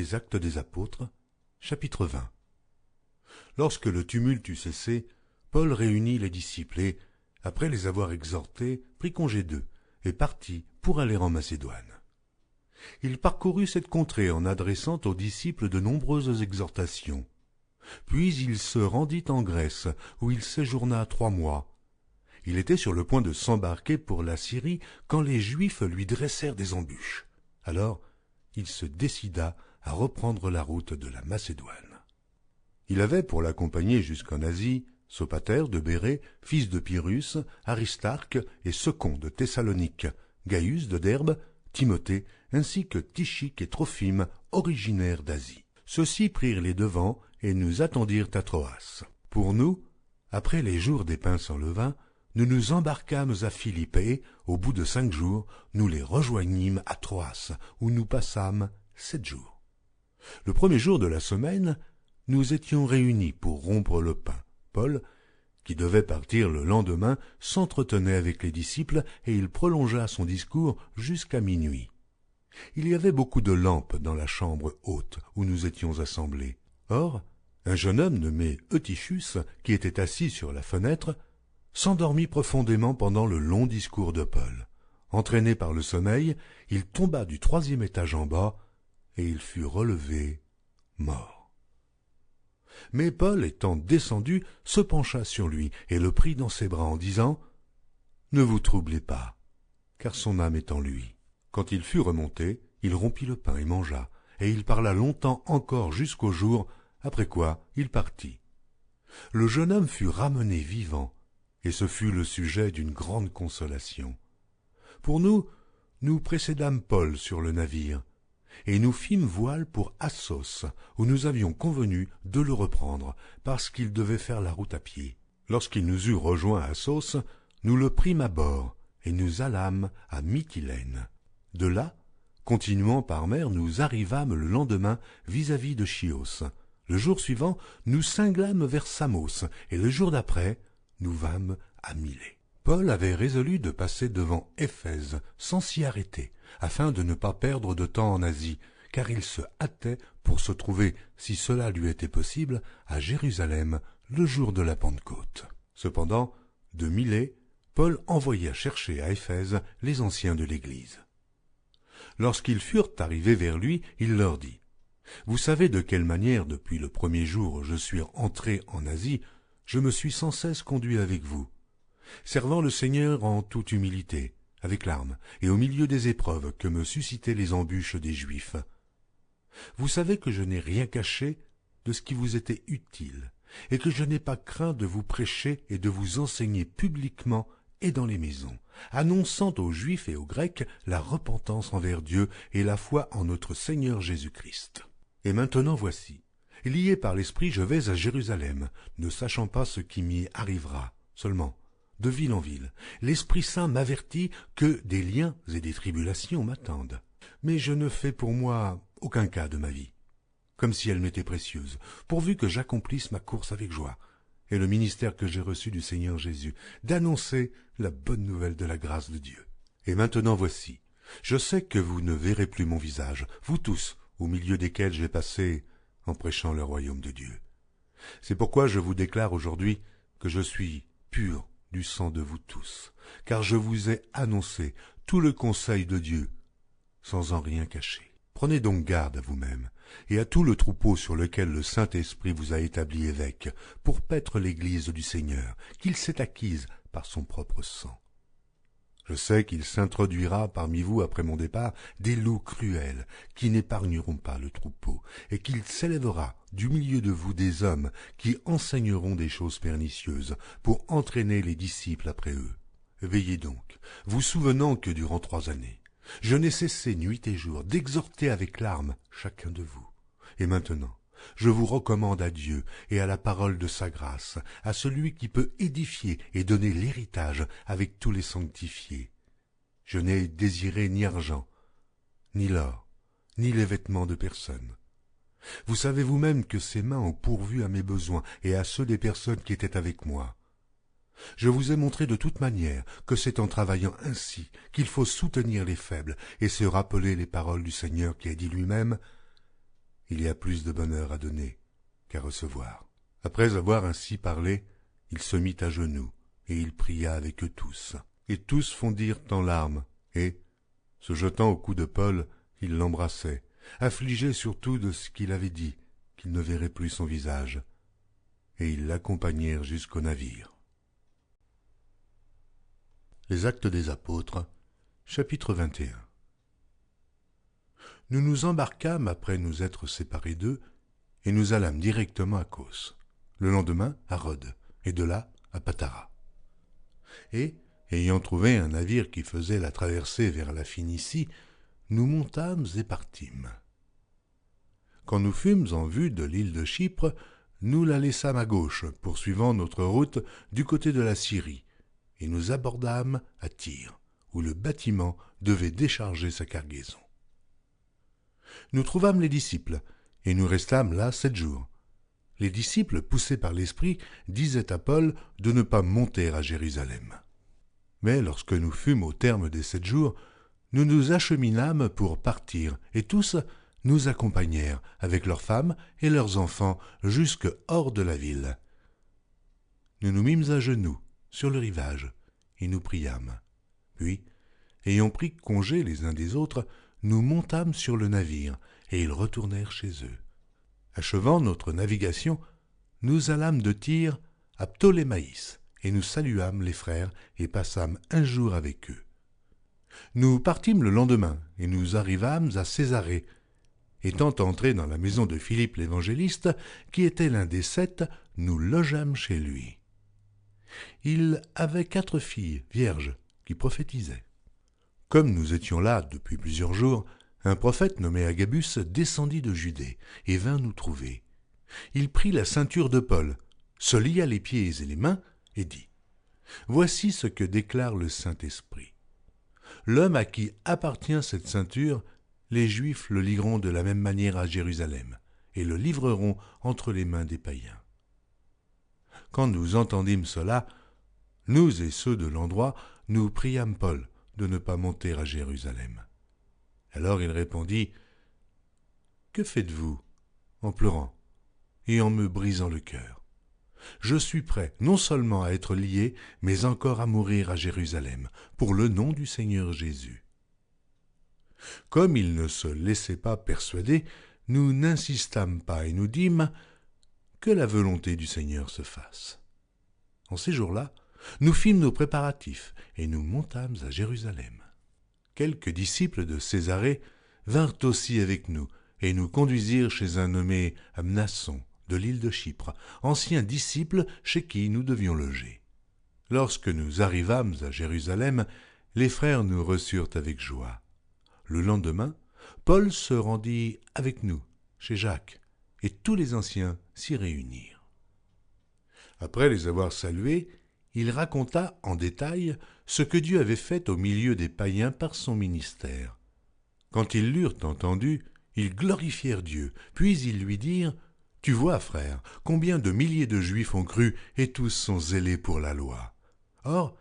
Les Actes des Apôtres, chapitre 20. Lorsque le tumulte eut cessé, Paul réunit les disciples et, après les avoir exhortés, prit congé d'eux et partit pour aller en Macédoine. Il parcourut cette contrée en adressant aux disciples de nombreuses exhortations. Puis il se rendit en Grèce, où il séjourna 3 mois. Il était sur le point de s'embarquer pour la Syrie quand les Juifs lui dressèrent des embûches. Alors il se décida à reprendre la route de la Macédoine. Il avait pour l'accompagner jusqu'en Asie Sopater de Bérée, fils de Pyrrhus, Aristarque et Second de Thessalonique, Gaius de Derbe, Timothée, ainsi que Tychique et Trophime, originaires d'Asie. Ceux-ci prirent les devants et nous attendirent à Troas. Pour nous, après les jours des pains sans levain, nous nous embarquâmes à Philippe et, au bout de 5 jours, nous les rejoignîmes à Troas, où nous passâmes 7 jours. Le premier jour de la semaine, nous étions réunis pour rompre le pain. Paul, qui devait partir le lendemain, s'entretenait avec les disciples et il prolongea son discours jusqu'à minuit. Il y avait beaucoup de lampes dans la chambre haute où nous étions assemblés. Or, un jeune homme nommé Eutychus, qui était assis sur la fenêtre, s'endormit profondément pendant le long discours de Paul. Entraîné par le sommeil, il tomba du 3e étage en bas et il fut relevé mort. Mais Paul, étant descendu, se pencha sur lui et le prit dans ses bras en disant « Ne vous troublez pas, car son âme est en lui. » Quand il fut remonté, il rompit le pain et mangea, et il parla longtemps encore jusqu'au jour, après quoi il partit. Le jeune homme fut ramené vivant, et ce fut le sujet d'une grande consolation. Pour nous, nous précédâmes Paul sur le navire, et nous fîmes voile pour Assos, où nous avions convenu de le reprendre, parce qu'il devait faire la route à pied. Lorsqu'il nous eut rejoints à Assos, nous le prîmes à bord, et nous allâmes à Mytilène. De là, continuant par mer, nous arrivâmes le lendemain vis-à-vis de Chios. Le jour suivant, nous cinglâmes vers Samos, et le jour d'après, nous vîmes à Milet. Paul avait résolu de passer devant Éphèse sans s'y arrêter, afin de ne pas perdre de temps en Asie, car il se hâtait pour se trouver, si cela lui était possible, à Jérusalem le jour de la Pentecôte. Cependant, de Milet, Paul envoya chercher à Éphèse les anciens de l'Église. Lorsqu'ils furent arrivés vers lui, il leur dit « Vous savez de quelle manière, depuis le premier jour où je suis entré en Asie, je me suis sans cesse conduit avec vous, servant le Seigneur en toute humilité, avec larmes, et au milieu des épreuves que me suscitaient les embûches des Juifs. Vous savez que je n'ai rien caché de ce qui vous était utile, et que je n'ai pas craint de vous prêcher et de vous enseigner publiquement et dans les maisons, annonçant aux Juifs et aux Grecs la repentance envers Dieu et la foi en notre Seigneur Jésus-Christ. Et maintenant voici, lié par l'Esprit, je vais à Jérusalem, ne sachant pas ce qui m'y arrivera, seulement, de ville en ville, l'Esprit Saint m'avertit que des liens et des tribulations m'attendent. Mais je ne fais pour moi aucun cas de ma vie, comme si elle m'était précieuse, pourvu que j'accomplisse ma course avec joie, et le ministère que j'ai reçu du Seigneur Jésus, d'annoncer la bonne nouvelle de la grâce de Dieu. Et maintenant voici, je sais que vous ne verrez plus mon visage, vous tous, au milieu desquels j'ai passé en prêchant le royaume de Dieu. C'est pourquoi je vous déclare aujourd'hui que je suis pur du sang de vous tous, car je vous ai annoncé tout le conseil de Dieu, sans en rien cacher. Prenez donc garde à vous-même, et à tout le troupeau sur lequel le Saint-Esprit vous a établi évêque, pour paître l'Église du Seigneur, qu'il s'est acquise par son propre sang. Je sais qu'il s'introduira parmi vous après mon départ des loups cruels, qui n'épargneront pas le troupeau, et qu'il s'élèvera du milieu de vous des hommes qui enseigneront des choses pernicieuses, pour entraîner les disciples après eux. Veillez donc, vous souvenant que durant 3 années, je n'ai cessé nuit et jour d'exhorter avec larmes chacun de vous. Et maintenant, je vous recommande à Dieu et à la parole de sa grâce, à celui qui peut édifier et donner l'héritage avec tous les sanctifiés. Je n'ai désiré ni argent, ni l'or, ni les vêtements de personne. Vous savez vous-même que ces mains ont pourvu à mes besoins et à ceux des personnes qui étaient avec moi. Je vous ai montré de toute manière que c'est en travaillant ainsi qu'il faut soutenir les faibles et se rappeler les paroles du Seigneur qui a dit lui-même il y a plus de bonheur à donner qu'à recevoir. Après avoir ainsi parlé, il se mit à genoux, et il pria avec eux tous. Et tous fondirent en larmes, et, se jetant au cou de Paul, ils l'embrassaient, affligés surtout de ce qu'il avait dit, qu'ils ne verraient plus son visage. Et ils l'accompagnèrent jusqu'au navire. Les Actes des Apôtres, chapitre 21. Nous nous embarquâmes après nous être séparés d'eux, et nous allâmes directement à Cos, le lendemain à Rhodes, et de là à Patara. Et, ayant trouvé un navire qui faisait la traversée vers la Phénicie, nous montâmes et partîmes. Quand nous fûmes en vue de l'île de Chypre, nous la laissâmes à gauche, poursuivant notre route du côté de la Syrie, et nous abordâmes à Tyr, où le bâtiment devait décharger sa cargaison. Nous trouvâmes les disciples, et nous restâmes là 7 jours. Les disciples, poussés par l'Esprit, disaient à Paul de ne pas monter à Jérusalem. Mais lorsque nous fûmes au terme des 7 jours, nous nous acheminâmes pour partir, et tous nous accompagnèrent avec leurs femmes et leurs enfants jusque hors de la ville. Nous nous mîmes à genoux sur le rivage, et nous priâmes. Puis, ayant pris congé les uns des autres, nous montâmes sur le navire, et ils retournèrent chez eux. Achevant notre navigation, nous allâmes de Tyr à Ptolémaïs, et nous saluâmes les frères, et passâmes un jour avec eux. Nous partîmes le lendemain, et nous arrivâmes à Césarée. Étant entrés dans la maison de Philippe l'évangéliste, qui était l'un des 7, nous logeâmes chez lui. Il avait 4 filles vierges qui prophétisaient. Comme nous étions là depuis plusieurs jours, un prophète nommé Agabus descendit de Judée et vint nous trouver. Il prit la ceinture de Paul, se lia les pieds et les mains et dit « Voici ce que déclare le Saint-Esprit. L'homme à qui appartient cette ceinture, les Juifs le lieront de la même manière à Jérusalem et le livreront entre les mains des païens. » Quand nous entendîmes cela, nous et ceux de l'endroit, nous priâmes Paul de ne pas monter à Jérusalem. Alors il répondit « Que faites-vous » en pleurant et en me brisant le cœur. Je suis prêt non seulement à être lié, mais encore à mourir à Jérusalem, pour le nom du Seigneur Jésus. Comme il ne se laissait pas persuader, nous n'insistâmes pas et nous dîmes « Que la volonté du Seigneur se fasse ». En ces jours-là, nous fîmes nos préparatifs et nous montâmes à Jérusalem. Quelques disciples de Césarée vinrent aussi avec nous et nous conduisirent chez un nommé Mnason de l'île de Chypre, ancien disciple chez qui nous devions loger. Lorsque nous arrivâmes à Jérusalem, les frères nous reçurent avec joie. Le lendemain, Paul se rendit avec nous chez Jacques, et tous les anciens s'y réunirent. Après les avoir salués, il raconta en détail ce que Dieu avait fait au milieu des païens par son ministère. Quand ils l'eurent entendu, ils glorifièrent Dieu, puis ils lui dirent « Tu vois, frère, combien de milliers de Juifs ont cru et tous sont zélés pour la loi. Or,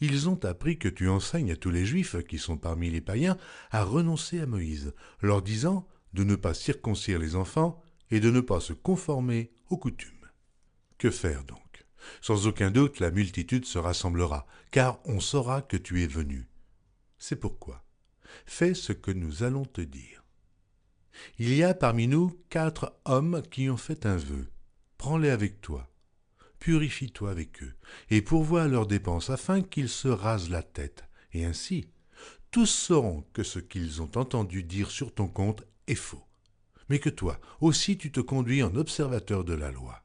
ils ont appris que tu enseignes à tous les Juifs qui sont parmi les païens à renoncer à Moïse, leur disant de ne pas circoncire les enfants et de ne pas se conformer aux coutumes. Que faire donc ? Sans aucun doute, la multitude se rassemblera, car on saura que tu es venu. C'est pourquoi, fais ce que nous allons te dire. Il y a parmi nous 4 hommes qui ont fait un vœu. Prends-les avec toi. Purifie-toi avec eux, et pourvois leurs dépenses afin qu'ils se rasent la tête. Et ainsi, tous sauront que ce qu'ils ont entendu dire sur ton compte est faux, mais que toi aussi tu te conduis en observateur de la loi.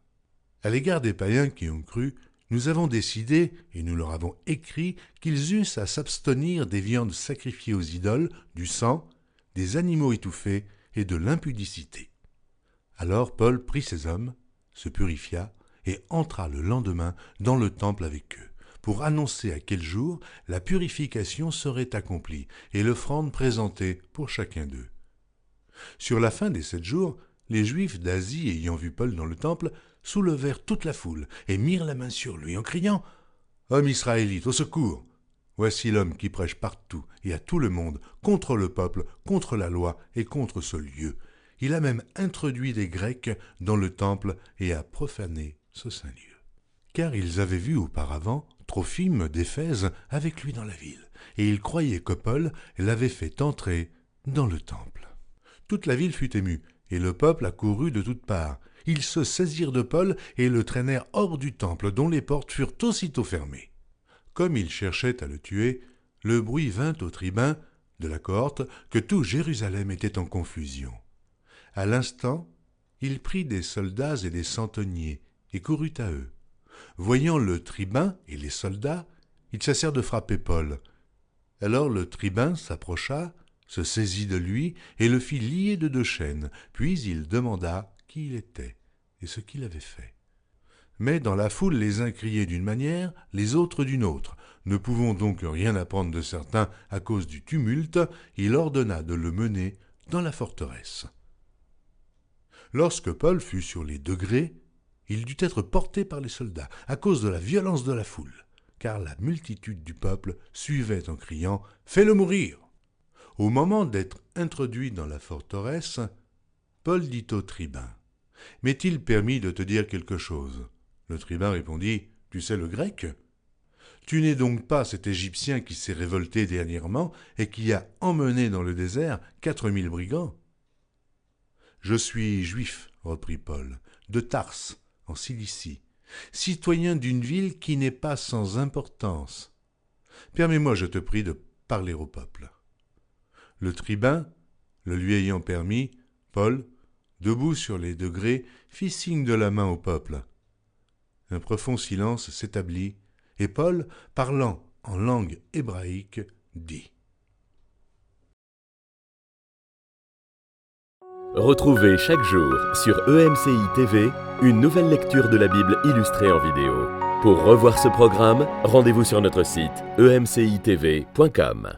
À l'égard des païens qui ont cru, nous avons décidé, et nous leur avons écrit, qu'ils eussent à s'abstenir des viandes sacrifiées aux idoles, du sang, des animaux étouffés et de l'impudicité. Alors Paul prit ces hommes, se purifia, et entra le lendemain dans le temple avec eux, pour annoncer à quel jour la purification serait accomplie et l'offrande présentée pour chacun d'eux. Sur la fin des 7 jours, les Juifs d'Asie ayant vu Paul dans le temple, soulevèrent toute la foule et mirent la main sur lui en criant « Homme israélite, au secours ! Voici l'homme qui prêche partout et à tout le monde contre le peuple, contre la loi et contre ce lieu. Il a même introduit des Grecs dans le temple et a profané ce saint lieu. Car ils avaient vu auparavant Trophime d'Éphèse avec lui dans la ville, et ils croyaient que Paul l'avait fait entrer dans le temple. Toute la ville fut émue, et le peuple accourut de toutes parts. Ils se saisirent de Paul et le traînèrent hors du temple, dont les portes furent aussitôt fermées. Comme ils cherchaient à le tuer, le bruit vint aux tribuns de la cohorte que tout Jérusalem était en confusion. À l'instant, il prit des soldats et des centeniers et courut à eux. Voyant le tribun et les soldats, ils cessèrent de frapper Paul. Alors le tribun s'approcha, se saisit de lui et le fit lier de 2 chaînes, puis il demanda qui il était et ce qu'il avait fait. Mais dans la foule, les uns criaient d'une manière, les autres d'une autre. Ne pouvant donc rien apprendre de certains à cause du tumulte, il ordonna de le mener dans la forteresse. Lorsque Paul fut sur les degrés, il dut être porté par les soldats à cause de la violence de la foule, car la multitude du peuple suivait en criant « Fais-le mourir !» Au moment d'être introduit dans la forteresse, Paul dit au tribun « M'est-il permis de te dire quelque chose ?» Le tribun répondit « Tu sais le grec ? Tu n'es donc pas cet Égyptien qui s'est révolté dernièrement et qui a emmené dans le désert 4000 brigands ?»« Je suis juif, reprit Paul, de Tarse, en Cilicie, citoyen d'une ville qui n'est pas sans importance. Permets-moi, je te prie, de parler au peuple. » Le tribun, le lui ayant permis, Paul, debout sur les degrés, fit signe de la main au peuple. Un profond silence s'établit, et Paul, parlant en langue hébraïque, dit. Retrouvez chaque jour sur EMCI TV une nouvelle lecture de la Bible illustrée en vidéo. Pour revoir ce programme, rendez-vous sur notre site emcitv.com.